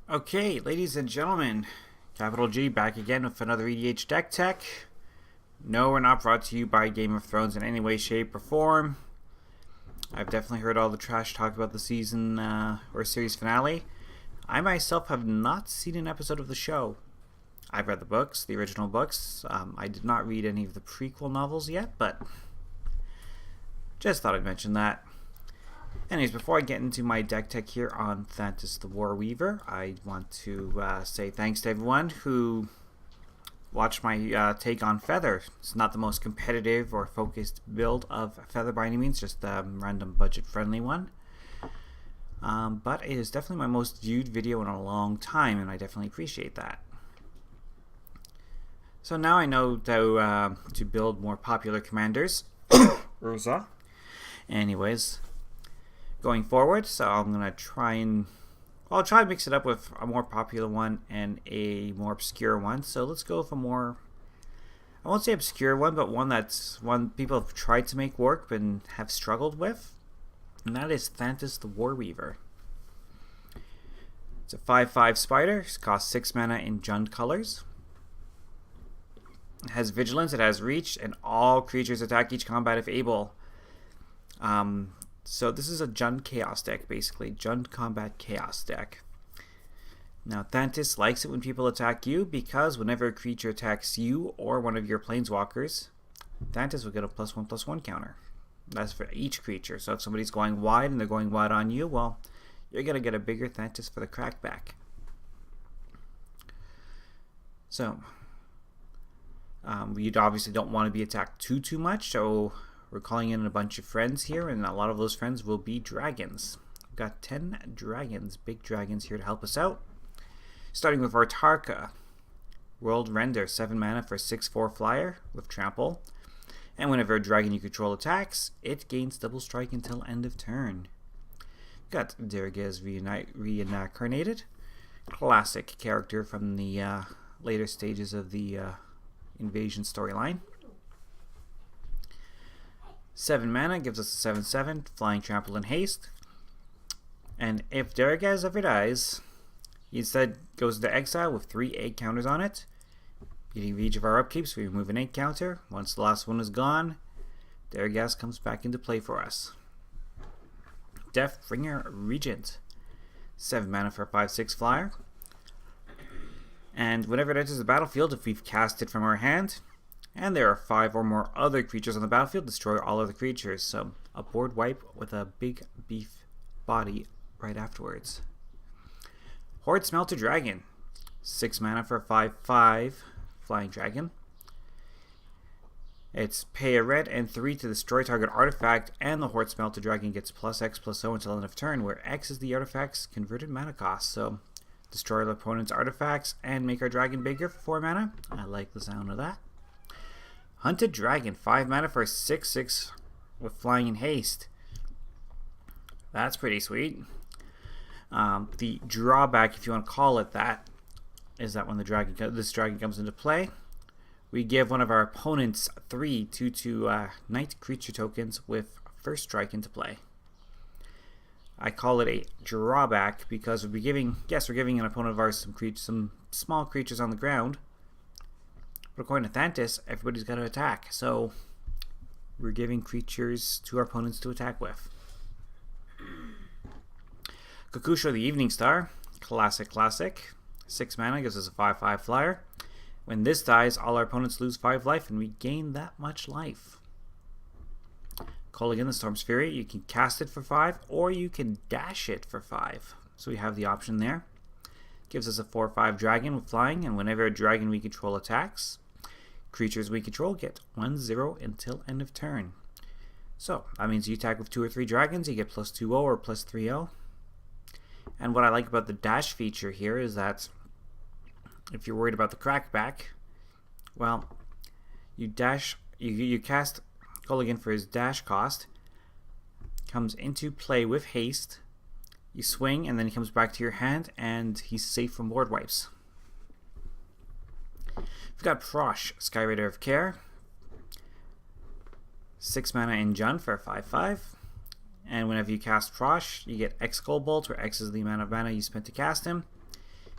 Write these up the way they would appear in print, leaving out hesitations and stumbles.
Okay, ladies and gentlemen, Capital G back again with another EDH deck tech. No, we're not brought to you by Game of Thrones in any way, shape, or form. I've definitely heard all the trash talk about the season or series finale. I myself have not seen an episode of the show. I've read the books, the original books. I did not read any of the prequel novels yet, but just thought I'd mention that. Anyways, before I get into my deck tech here on Thantis the Warweaver, I want to say thanks to everyone who watched my take on Feather. It's not the most competitive or focused build of Feather by any means, just a random budget-friendly one. But it is definitely my most viewed video in a long time, and I definitely appreciate that. So now I know how to build more popular commanders. Rosa. Anyways, going forward, so I'm gonna try and I'll try and mix it up with a more popular one and a more obscure one. So let's go with a more, I won't say obscure one, but one that's one people have tried to make work but have struggled with, and that is Thantis the Warweaver. It's a 5/5 spider. It costs 6 mana in Jund colors. It has vigilance, it has reach, and all creatures attack each combat if able. So this is a Jund Chaos deck, basically. Jund Combat Chaos deck. Now, Thantis likes it when people attack you because whenever a creature attacks you or one of your planeswalkers, Thantis will get a +1/+1 counter. That's for each creature. So if somebody's going wide and they're going wide on you, well, you're going to get a bigger Thantis for the crackback. So, you obviously don't want to be attacked too much, so we're calling in a bunch of friends here, and a lot of those friends will be dragons. We've got 10 dragons, big dragons here to help us out. Starting with Artarka. World Render, 7 mana for 6/4 flyer with trample. And whenever a dragon you control attacks, it gains double strike until end of turn. We've got Deregas reincarnated. Classic character from the later stages of the invasion storyline. 7 mana gives us a 7/7, flying, trample, and haste. And if Deregas ever dies, he instead goes into exile with 3 egg counters on it. Beginning of each of our upkeeps, we remove an egg counter. Once the last one is gone, Deregas comes back into play for us. Deathbringer Regent, 7 mana for a 5/6 flyer. And whenever it enters the battlefield, if we've cast it from our hand, and there are 5 or more other creatures on the battlefield, destroy all other creatures. So a board wipe with a big beef body right afterwards. Hoard Smelter Dragon, 6 mana for a 5/5 flying dragon. It's pay a red and 3 to destroy target artifact, and the Hoard Smelter Dragon gets +X/+0 until end of turn, where X is the artifact's converted mana cost. So destroy the opponent's artifacts and make our dragon bigger for 4 mana. I like the sound of that. Hunted Dragon, 5 mana for a 6/6 with flying and haste. That's pretty sweet. The drawback, if you want to call it that, is that when this dragon comes into play, we give one of our opponents 3 2/2 night creature tokens with first strike into play. I call it a drawback because we're giving an opponent of ours some small creatures on the ground. But according to Thantis, everybody's got to attack, so we're giving creatures to our opponents to attack with. Kaku the Evening Star, classic. 6 mana gives us a 5/5 flyer. When this dies, all our opponents lose 5 life, and we gain that much life. Calling in the Storm's Fury, you can cast it for 5, or you can dash it for 5. So we have the option there. Gives us a 4/5 dragon with flying, and whenever a dragon we control attacks, creatures we control get 1/0 until end of turn. So that means you attack with 2 or 3 dragons, you get +2/0 or +3/0. And what I like about the dash feature here is that if you're worried about the crackback, well, you cast Culligan for his dash cost, comes into play with haste, you swing, and then he comes back to your hand, and he's safe from board wipes. We've got Prosh, Skyrider of Care, 6 mana in Jund for a 5/5, And whenever you cast Prosh, you get X Gold Bolt, where X is the amount of mana you spent to cast him.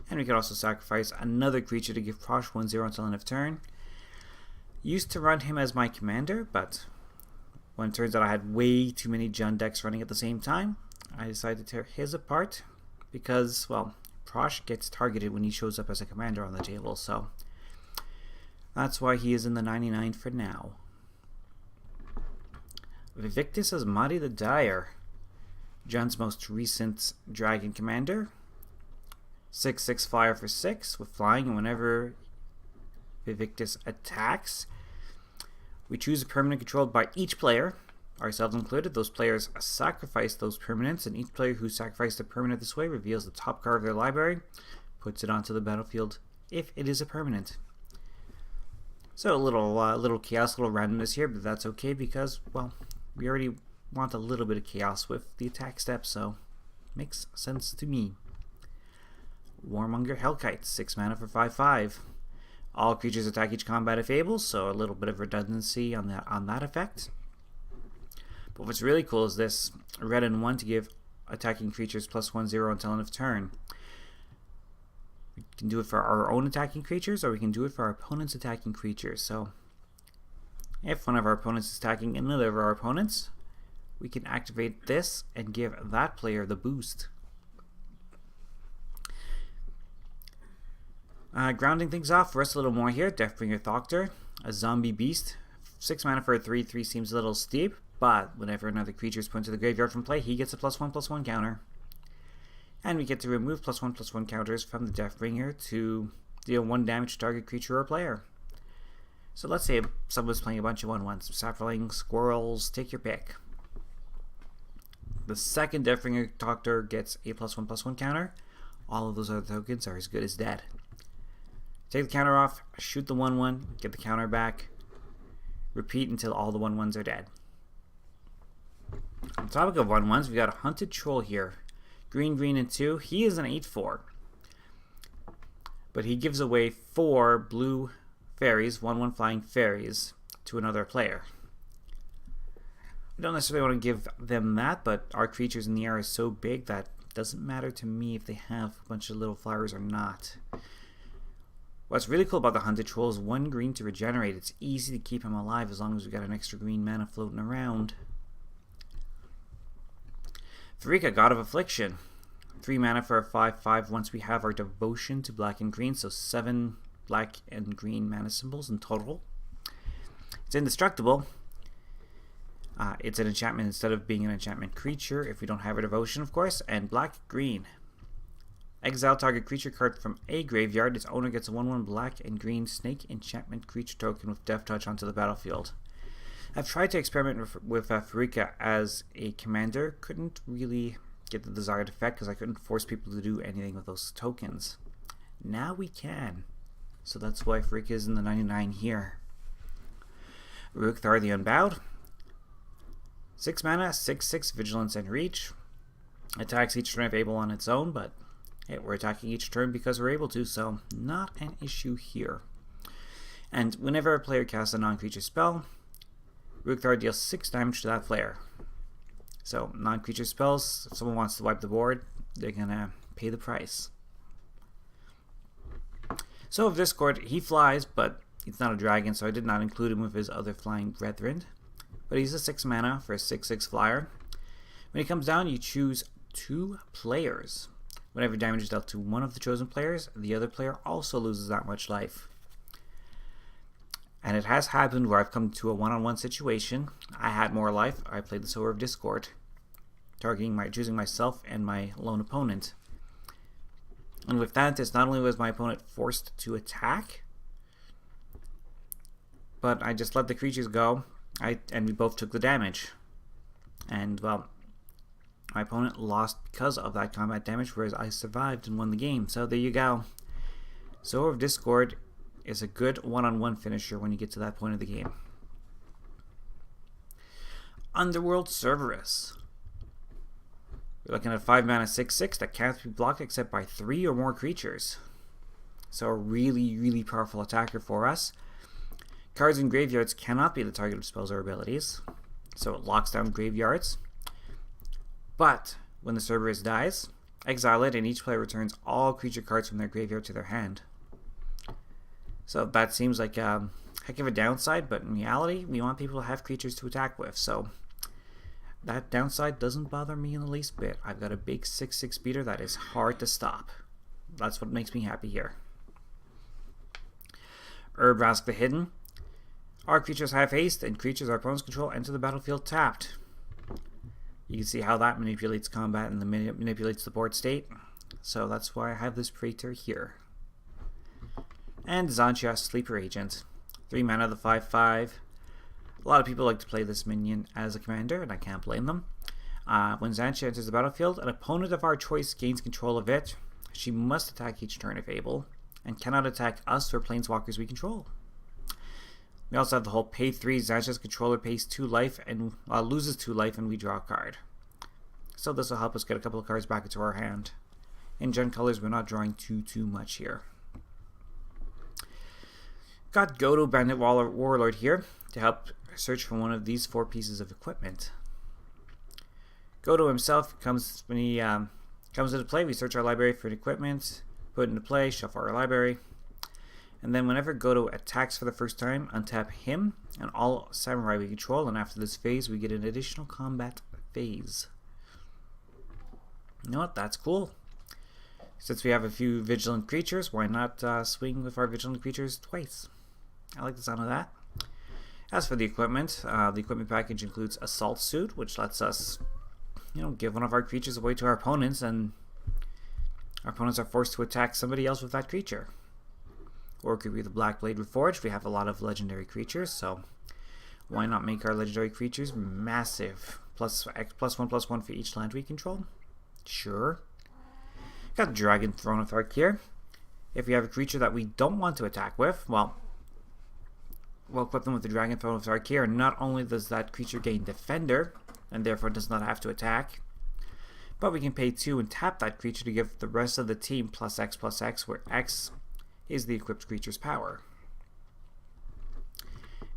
And we could also sacrifice another creature to give Prosh 1/0 until end of turn. Used to run him as my commander, but when it turns out I had way too many Jund decks running at the same time, I decided to tear his apart because, well, Prosh gets targeted when he shows up as a commander on the table, so that's why he is in the 99 for now. Victus as Madi the Dyer, Jund's most recent dragon commander. 6/6 flyer for 6 with flying, and whenever Victus attacks, we choose a permanent controlled by each player, ourselves included. Those players sacrifice those permanents, and each player who sacrificed a permanent this way reveals the top card of their library, puts it onto the battlefield if it is a permanent. So a little chaos, a little randomness here, but that's okay because, well, we already want a little bit of chaos with the attack step, so makes sense to me. Warmonger Hellkite, 6 mana for 5/5. All creatures attack each combat if able, so a little bit of redundancy on that effect. But what's really cool is this red and 1 to give attacking creatures +1/0 until end of turn. We can do it for our own attacking creatures, or we can do it for our opponent's attacking creatures. So if one of our opponents is attacking another of our opponents, we can activate this and give that player the boost. Grounding things off for us a little more here, Deathbringer Thoctor, a zombie beast. 6 mana for a 3/3 seems a little steep, but whenever another creature is put into the graveyard from play, he gets a +1/+1 counter. And we get to remove +1/+1 counters from the Deathbringer to deal 1 damage to target creature or player. So let's say someone's playing a bunch of 1/1s, Sapperlings, Squirrels, take your pick. The second Deathbringer Thoctor gets a +1/+1 counter. All of those other tokens are as good as dead. Take the counter off, shoot the 1/1, get the counter back, repeat until all the 1/1s are dead. On the topic of 1/1s, we got a Hunted Troll here. Green, green, and 2. He is an 8/4. But he gives away 4 blue fairies, 1/1 flying fairies, to another player. I don't necessarily want to give them that, but our creatures in the air are so big that it doesn't matter to me if they have a bunch of little flowers or not. What's really cool about the Hunted Troll is 1 green to regenerate. It's easy to keep him alive as long as we got an extra green mana floating around. Pharika, God of Affliction. 3 mana for a 5/5 once we have our devotion to black and green, so 7 black and green mana symbols in total. It's indestructible. It's an enchantment instead of being an enchantment creature if we don't have a devotion, of course, and black-green. Exile target creature card from a graveyard. Its owner gets a 1/1 black and green snake enchantment creature token with Death Touch onto the battlefield. I've tried to experiment with Pharika as a commander. Couldn't really get the desired effect because I couldn't force people to do anything with those tokens. Now we can. So that's why Pharika is in the 99 here. Rooks, the Unbowed. 6 mana, 6/6 Vigilance and Reach. Attacks each turn if able on its own, but hey, we're attacking each turn because we're able to, so not an issue here. And whenever a player casts a non-creature spell, Rooks deals 6 damage to that player. So non-creature spells, if someone wants to wipe the board, they're gonna pay the price. So of Discord, he flies, but he's not a dragon, so I did not include him with his other flying brethren. But he's a 6 mana for a 6/6 flyer. When he comes down, you choose 2 players. Whenever damage is dealt to one of the chosen players, the other player also loses that much life. And it has happened where I've come to a 1-on-1 situation. I had more life. I played the Sower of Discord, choosing myself and my lone opponent. And with Thantis, not only was my opponent forced to attack, but I just let the creatures go, and we both took the damage. And, well, my opponent lost because of that combat damage, whereas I survived and won the game. So there you go. Sower of Discord is a good 1-on-1 finisher when you get to that point of the game. Underworld Cerberus. We're looking at 5 mana 6/6 that can't be blocked except by 3 or more creatures. So a really, really powerful attacker for us. Cards in graveyards cannot be the target of spells or abilities, so it locks down graveyards. But when the Cerberus dies, exile it, and each player returns all creature cards from their graveyard to their hand. So that seems like a heck of a downside, but in reality, we want people to have creatures to attack with, so that downside doesn't bother me in the least bit. I've got a big 6/6 speeder that is hard to stop. That's what makes me happy here. Urbrask the Hidden. Our creatures have haste, and creatures our opponents control enter the battlefield tapped. You can see how that manipulates combat and manipulates the board state. So that's why I have this Praetor here. And Zantia, Sleeper Agent. 3 mana, the 5/5. A lot of people like to play this minion as a commander, and I can't blame them. When Zantia enters the battlefield, an opponent of our choice gains control of it. She must attack each turn if able, and cannot attack us or planeswalkers we control. We also have the whole pay 3, Zantia's controller pays 2 life and loses 2 life, and we draw a card. So this will help us get a couple of cards back into our hand. In Gen Colors, we're not drawing too much here. Got Godo Bandit Warlord here to help search for one of these 4 pieces of equipment. Godo himself comes when he comes into play. We search our library for equipment, put it into play, shuffle our library, and then whenever Godo attacks for the first time, untap him and all samurai we control, and after this phase we get an additional combat phase. You know what? That's cool. Since we have a few vigilant creatures, why not swing with our vigilant creatures twice? I like the sound of that. As for the equipment package includes Assault Suit, which lets us, give one of our creatures away to our opponents, and our opponents are forced to attack somebody else with that creature. Or it could be the Black Blade Reforged. We have a lot of legendary creatures, so why not make our legendary creatures massive? +1/+1 for each land we control? Sure. Got Dragon Throne of Arc here. If we have a creature that we don't want to attack with, well, we'll equip them with the Dragon Throne of Arc here, and not only does that creature gain Defender, and therefore does not have to attack, but we can pay 2 and tap that creature to give the rest of the team +X/+X, where X is the equipped creature's power.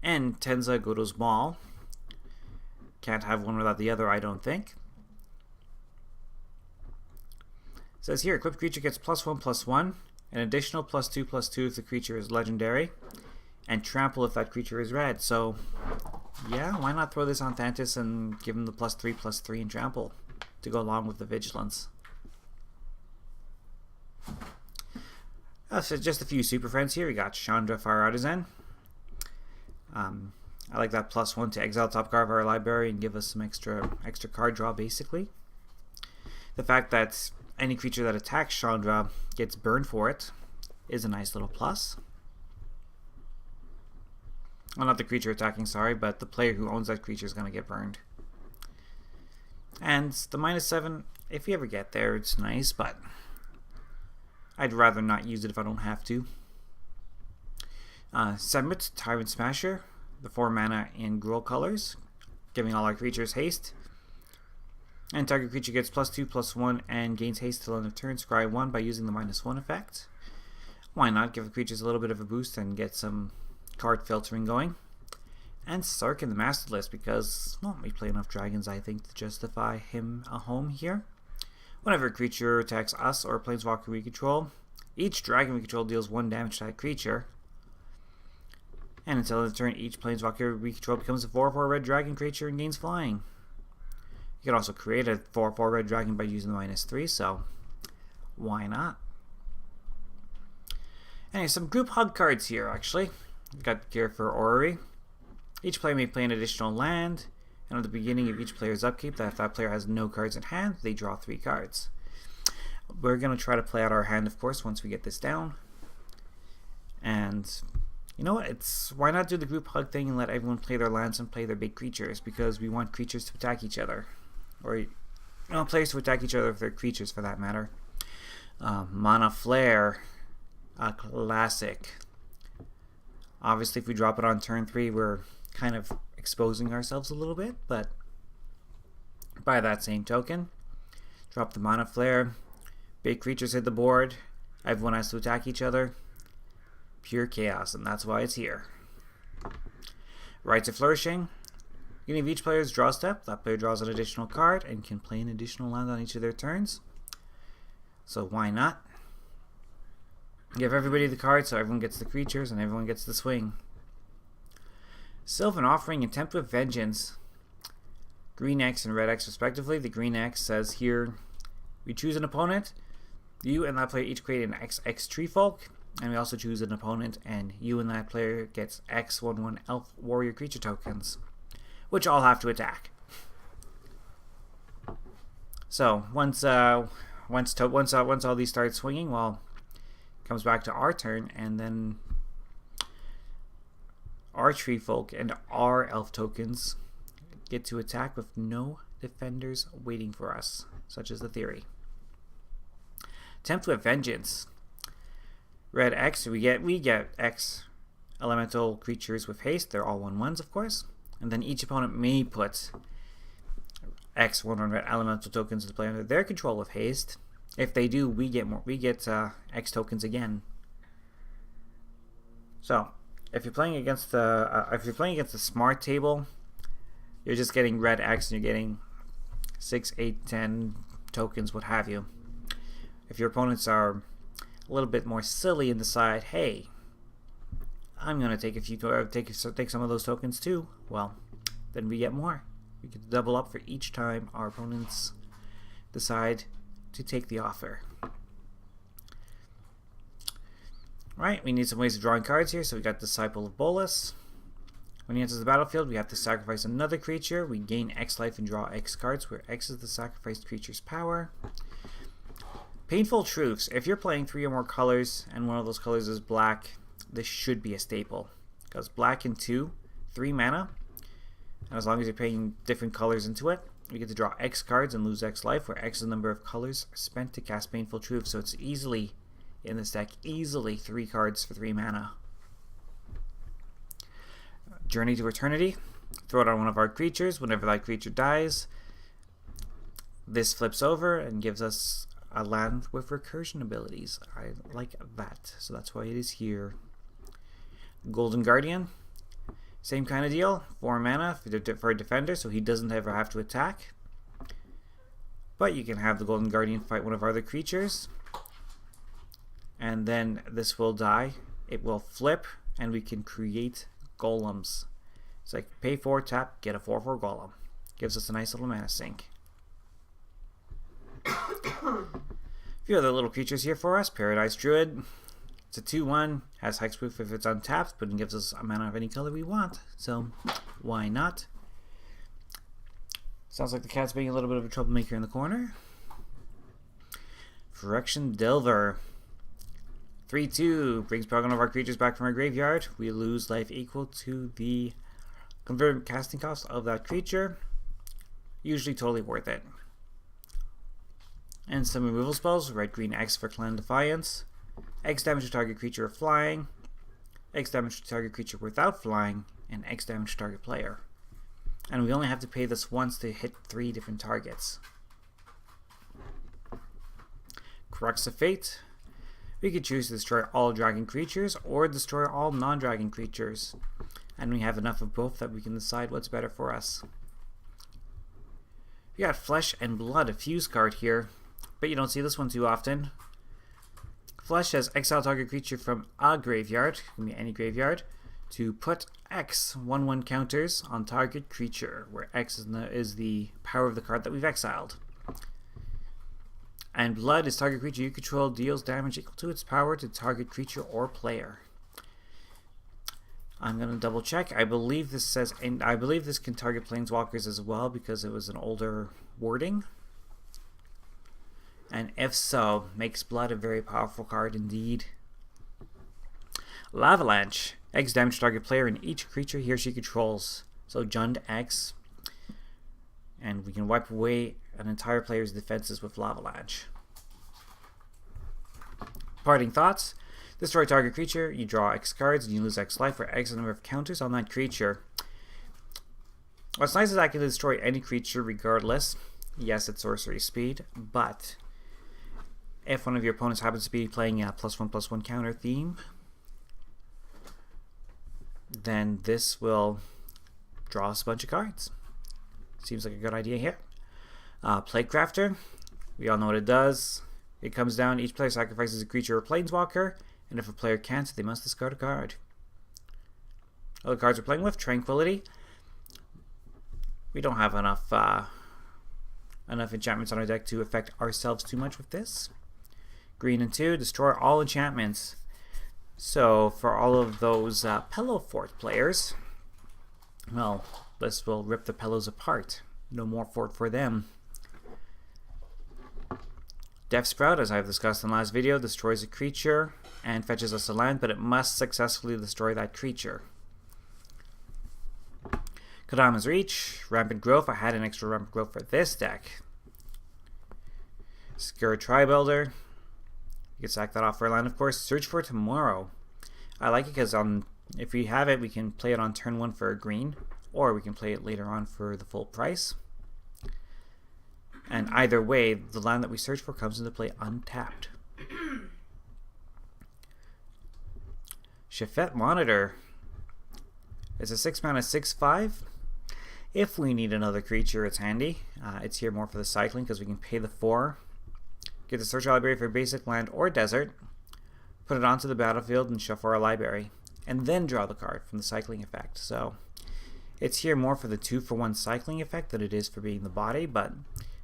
And Tenza Godo's Maul. Can't have one without the other, I don't think. It says here, equipped creature gets +1/+1, an additional +2/+2 if the creature is legendary, and trample if that creature is red. So, yeah, why not throw this on Thantis and give him the +3/+3 and trample to go along with the vigilance. So just a few super friends here. We got Chandra, Fire Artisan. I like that +1 to exile top card of our library and give us some extra card draw, basically. The fact that any creature that attacks Chandra gets burned for it is a nice little plus. Well, not the creature attacking, sorry, but the player who owns that creature is going to get burned. And the -7, if you ever get there, it's nice, but I'd rather not use it if I don't have to. Signet, Tyrant Smasher, the 4 mana in Gruul colors, giving all our creatures haste. And target creature gets +2/+1 and gains haste till end of turn, scry 1 by using the -1 effect. Why not give the creatures a little bit of a boost and get some card filtering going? And Sark in the Master List because, well, we play enough dragons, I think, to justify him a home here. Whenever a creature attacks us or a planeswalker we control, each dragon we control deals 1 damage to that creature. And until end of turn, each planeswalker we control becomes a 4/4 red dragon creature and gains flying. You can also create a 4/4 red dragon by using the -3, so why not? Anyway, some group hug cards here, actually. We've got gear for Orrery. Each player may play an additional land, and at the beginning of each player's upkeep, if that player has no cards in hand, they draw 3 cards. We're going to try to play out our hand, of course, once we get this down. And you know what? Why not do the group hug thing and let everyone play their lands and play their big creatures, because we want creatures to attack each other. Or, players to attack each other with their creatures, for that matter. Mana Flare, a classic. Obviously, if we drop it on turn 3, we're kind of exposing ourselves a little bit, but by that same token, drop the Mana Flare, big creatures hit the board, everyone has to attack each other, pure chaos, and that's why it's here. Rites of Flourishing. Beginning of each player's draw step, that player draws an additional card and can play an additional land on each of their turns. So why not? Give everybody the cards so everyone gets the creatures and everyone gets the swing. Sylvan Offering and Tempt with Vengeance. Green X and Red X respectively. The Green X says here, we choose an opponent. You and that player each create an XX Tree Folk. And we also choose an opponent, and you and that player gets X/1/1 Elf Warrior creature tokens, which all have to attack. So once all these start swinging, well, it comes back to our turn, and then our Tree Folk and our Elf tokens get to attack with no defenders waiting for us, such as the theory. Tempt with Vengeance. Red X, we get X elemental creatures with haste. They're all 1/1s, of course. And then each opponent may put X 1/1 red elemental tokens to play under their control with haste. If they do, we get more. We get X tokens again. So if you're playing against the smart table, you're just getting red X and you're getting 6, 8, 10 tokens, what have you. If your opponents are a little bit more silly and decide, hey, I'm gonna take take some of those tokens too, well, then we get more. We get to double up for each time our opponents decide to take the offer. Right, we need some ways of drawing cards here. So we got Disciple of Bolas. When he enters the battlefield, we have to sacrifice another creature. We gain X life and draw X cards, where X is the sacrificed creature's power. Painful Truths. If you're playing 3 or more colors and one of those colors is black, this should be a staple. Because black and 2, 3 mana. And as long as you're paying different colors into it, you get to draw X cards and lose X life, where X is the number of colors spent to cast Painful Truth. So it's easily, in this deck, easily 3 cards for 3 mana. Journey to Eternity. Throw it on one of our creatures. Whenever that creature dies, this flips over and gives us a land with recursion abilities. I like that. So that's why it is here. Golden Guardian. Same kind of deal. 4 mana for a defender, so he doesn't ever have to attack. But you can have the Golden Guardian fight one of our other creatures. And then this will die. It will flip, and we can create golems. It's like pay 4, tap, get a 4/4 golem. Gives us a nice little mana sink. A few other little creatures here for us. Paradise Druid. It's a 2/1, has hexproof if it's untapped, but it gives us a mana of any color we want. So why not? Sounds like the cat's being a little bit of a troublemaker in the corner. Phyrexian Delver. 3/2 brings back one of our creatures back from our graveyard. We lose life equal to the converted casting cost of that creature. Usually totally worth it. And some removal spells. Red Green X for Clan Defiance. X damage to target creature with flying. X damage to target creature without flying. And X damage to target player. And we only have to pay this once to hit 3 different targets. Crux of Fate. We could choose to destroy all dragon creatures or destroy all non-dragon creatures. And we have enough of both that we can decide what's better for us. We got Flesh and Blood, a fuse card here, but you don't see this one too often. Flesh says exile target creature from a graveyard, can be any graveyard, to put X 1/1 counters on target creature, where X is the power of the card that we've exiled. And Blood is target creature you control deals damage equal to its power to target creature or player. I'm gonna double check. I believe this says, and I believe this can target planeswalkers as well because it was an older wording. And if so, makes Blood a very powerful card indeed. Lavalanche. X damage target player and each creature he or she controls. So Jund X. And we can wipe away an entire player's defenses with Lavalanche. Parting thoughts. Destroy target creature, you draw X cards and you lose X life, or X the number of counters on that creature. What's nice is I can destroy any creature regardless. Yes, it's sorcery speed, but if one of your opponents happens to be playing a +1/+1 counter theme, then this will draw us a bunch of cards. Seems like a good idea here. Plague Crafter, we all know what it does. It comes down, each player sacrifices a creature or planeswalker, and if a player can't, they must discard a card. Other cards we're playing with, Tranquility. We don't have enough enchantments on our deck to affect ourselves too much with this. Green and 2, destroy all enchantments. So for all of those Pillow Fort players, well, this will rip the pillows apart. No more fort for them. Death Sprout, as I've discussed in the last video, destroys a creature and fetches us a land, but it must successfully destroy that creature. Kodama's Reach, Rampant Growth. I had an extra Rampant Growth for this deck. Sakura Tribuilder. You can sack that off for a land, of course. Search for Tomorrow. I like it because if we have it, we can play it on turn 1 for a green, or we can play it later on for the full price. And either way, the land that we search for comes into play untapped. Shafet Monitor. It's a 6-mana 6/5. If we need another creature, it's handy. It's here more for the cycling because we can pay the 4. Get the search library for basic land or desert. Put it onto the battlefield and shuffle our library. And then draw the card from the cycling effect. So it's here more for the 2-for-1 cycling effect than it is for being the body, but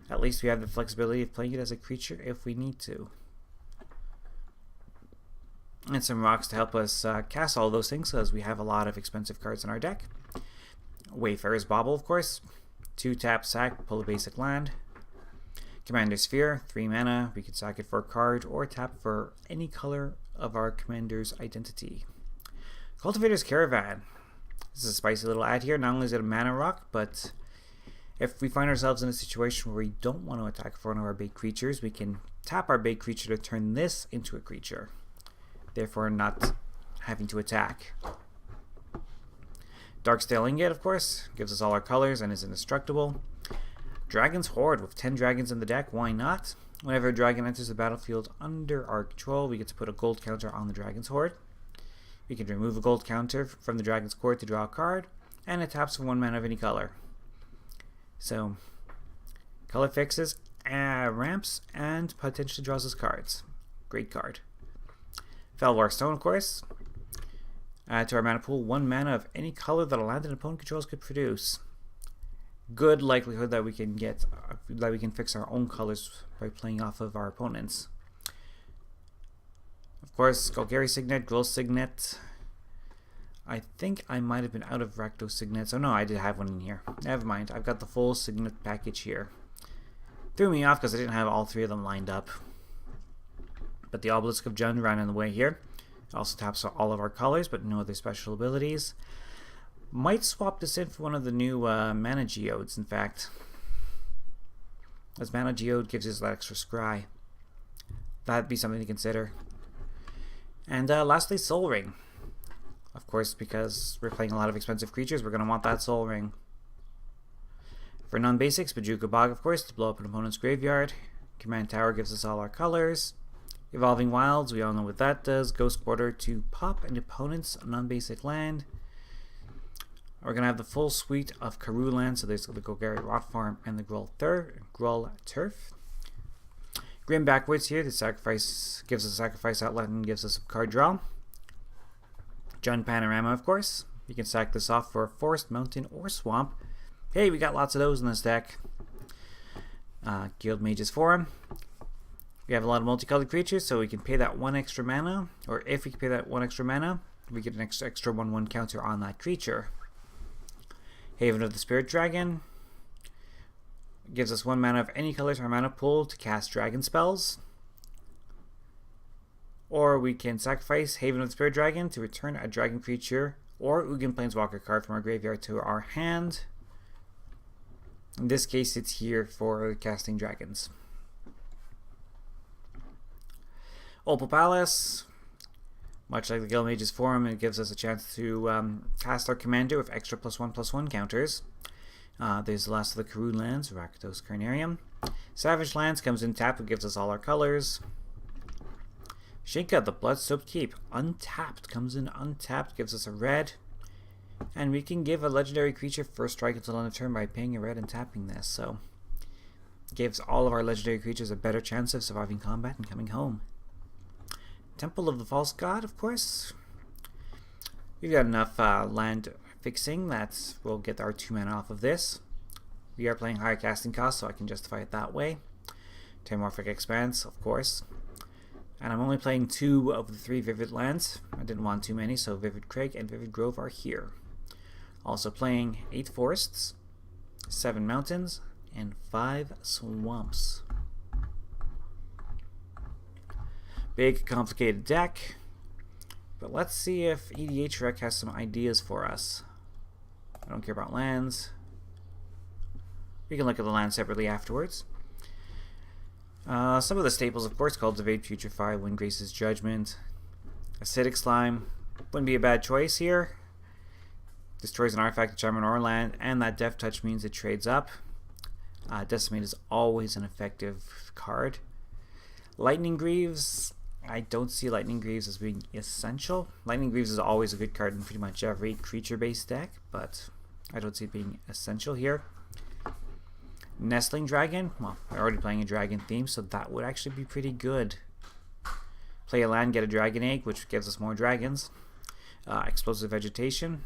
at least we have the flexibility of playing it as a creature if we need to. And some rocks to help us cast all those things, because we have a lot of expensive cards in our deck. Wayfarer's Bauble, of course. 2-tap sack, pull a basic land. Commander's Sphere, 3 mana. We could sack it for a card or tap for any color of our commander's identity. Cultivator's Caravan. This is a spicy little ad here. Not only is it a mana rock, but if we find ourselves in a situation where we don't want to attack for one of our big creatures, we can tap our big creature to turn this into a creature, therefore not having to attack. Darkstale Ingot, of course, gives us all our colors and is indestructible. Dragon's Hoard, with 10 dragons in the deck, why not? Whenever a dragon enters the battlefield under our control, we get to put a gold counter on the Dragon's Hoard. We can remove a gold counter from the Dragon's Court to draw a card, and it taps for 1 mana of any color. So, color fixes, ramps, and potentially draws us cards. Great card. Felwar Stone, of course. Add to our mana pool 1 mana of any color that a land an opponent controls could produce. Good likelihood that we can fix our own colors by playing off of our opponents. Of course, Golgari Signet, Grill Signet. I think I might have been out of Rakdos Signets. Oh no, I did have one in here. Never mind, I've got the full Signet package here. Threw me off because I didn't have all 3 of them lined up. But the Obelisk of Jund ran in the way here. It also taps all of our colors, but no other special abilities. Might swap this in for one of the new Mana Geodes, in fact. As Mana Geode gives us that extra scry. That'd be something to consider. And lastly, Soul Ring. Of course, because we're playing a lot of expensive creatures, we're going to want that Soul Ring. For non-basics, Bojuka Bog, of course, to blow up an opponent's graveyard. Command Tower gives us all our colors. Evolving Wilds, we all know what that does. Ghost Quarter to pop an opponent's non-basic land. We're going to have the full suite of Karoo lands, so there's the Golgari Rot Farm and the Gruul Turf. Grim Backwards here, the sacrifice gives us a sacrifice outlet and gives us a card draw. Jund Panorama, of course. You can sack this off for a forest, mountain, or swamp. Hey, we got lots of those in this deck. Guild Mage's Forum. We have a lot of multicolored creatures, so we can pay that 1 extra mana, or if we can pay that 1 extra mana, we get an extra 1/1 counter on that creature. Haven of the Spirit Dragon gives us 1 mana of any color to our mana pool to cast dragon spells. Or we can sacrifice Haven of the Spirit Dragon to return a dragon creature or Ugin Planeswalker card from our graveyard to our hand. In this case, it's here for casting dragons. Opal Palace. Much like the Guild Mage's Forum, it gives us a chance to cast our commander with extra +1/+1 counters. There's the last of the Karoo lands, Rakdos Carnarium. Savage Lands comes in tap and gives us all our colors. Shinka, the Blood-Soaked Keep, untapped, comes in untapped, gives us a red. And we can give a legendary creature first strike until end of turn by paying a red and tapping this. So Gives all of our legendary creatures a better chance of surviving combat and coming home. Temple of the False God, of course. We've got enough land fixing that we'll get our 2 mana off of this. We are playing higher casting costs, so I can justify it that way. Terramorphic Expanse, of course. And I'm only playing 2 of the 3 Vivid lands. I didn't want too many, so Vivid Crag and Vivid Grove are here. Also playing 8 forests, 7 mountains, and 5 swamps. Big, complicated deck. But let's see if EDH Rec has some ideas for us. I don't care about lands. We can look at the land separately afterwards. Some of the staples, of course: Cultivate, Putrefy, Windgrace's Judgment. Acidic Slime wouldn't be a bad choice here. Destroys an artifact, a charm, or land, and that Death Touch means it trades up. Decimate is always an effective card. Lightning Greaves, I don't see Lightning Greaves as being essential. Lightning Greaves is always a good card in pretty much every creature-based deck, but I don't see it being essential here. Nestling Dragon, well, I'm already playing a dragon theme, so that would actually be pretty good. Play a land, get a dragon egg, which gives us more dragons. Explosive Vegetation,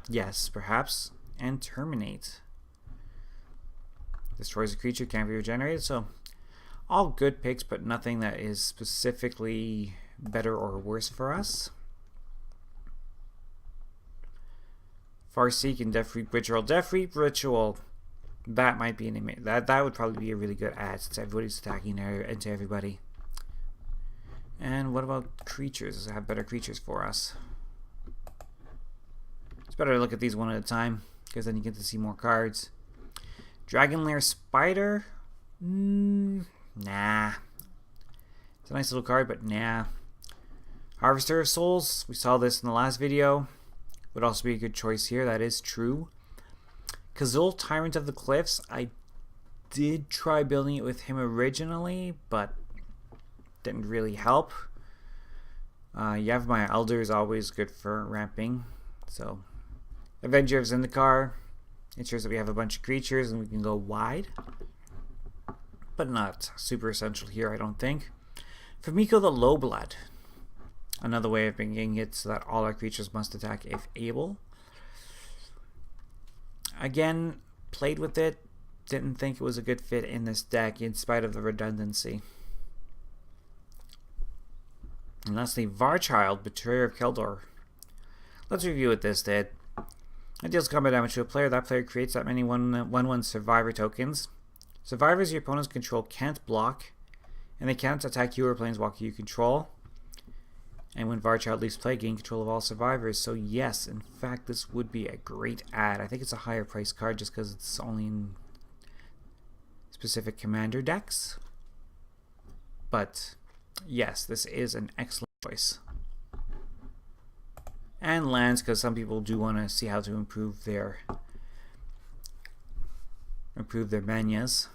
yes, perhaps. And Terminate. Destroys a creature, can't be regenerated, so all good picks, but nothing that is specifically better or worse for us. Farseek and Deathreap Ritual. Deathreap Ritual, that might be an that would probably be a really good ad since everybody's attacking into everybody. And what about creatures? Does it have better creatures for us? It's better to look at these one at a time, because then you get to see more cards. Dragon Lair Spider? Nah. It's a nice little card, but nah. Harvester of Souls, we saw this in the last video. Would also be a good choice here, that is true. Kazul, Tyrant of the Cliffs, I did try building it with him originally, but didn't really help. Yavimaya Elder is always good for ramping. So, Avenger of Zendikar ensures that we have a bunch of creatures and we can go wide. But not super essential here, I don't think. Famiko the Lowblood. Another way of bringing it so that all our creatures must attack if able. Again, played with it. Didn't think it was a good fit in this deck in spite of the redundancy. And lastly, Varchild, Betrayer of Keldor. Let's review what this did. It deals combat damage to a player. That player creates that many 1/1 survivor tokens. Survivors your opponents control can't block, and they can't attack you or planeswalker you control. And when Varchild leaves play, gain control of all survivors. So yes, in fact, this would be a great ad. I think it's a higher price card just because it's only in specific commander decks. But yes, this is an excellent choice. And lands, because some people do want to see how to improve their manyas.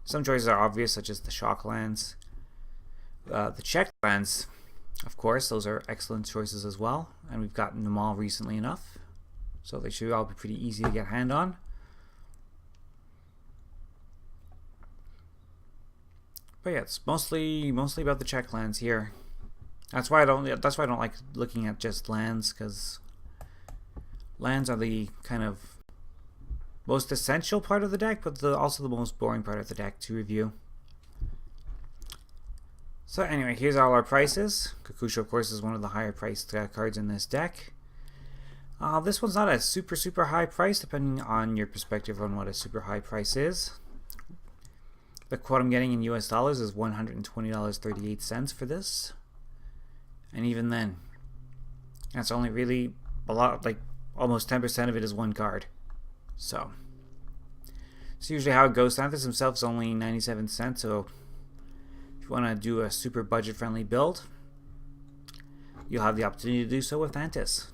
Some choices are obvious, such as the shock lands. The check lands, of course, those are excellent choices as well. And we've gotten them all recently enough, so they should all be pretty easy to get a hand on. But yeah, it's mostly about the check lands here. That's why I don't like looking at just lands, because lands are the kind of most essential part of the deck, but also the most boring part of the deck to review. So anyway, here's all our prices. Kakusho, of course, is one of the higher priced cards in this deck. This one's not a super high price, depending on your perspective on what a super high price is. The quote I'm getting in US dollars is $120.38 for this. And even then, that's only really a lot, like almost 10% of it is one card. So it's usually how it goes. Thantis himself is only 97 cents, so if you want to do a super budget friendly build, you'll have the opportunity to do so with Thantis.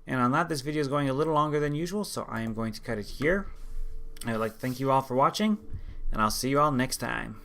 And on that, this video is going a little longer than usual, so I am going to cut it here. I would like to thank you all for watching, and I'll see you all next time.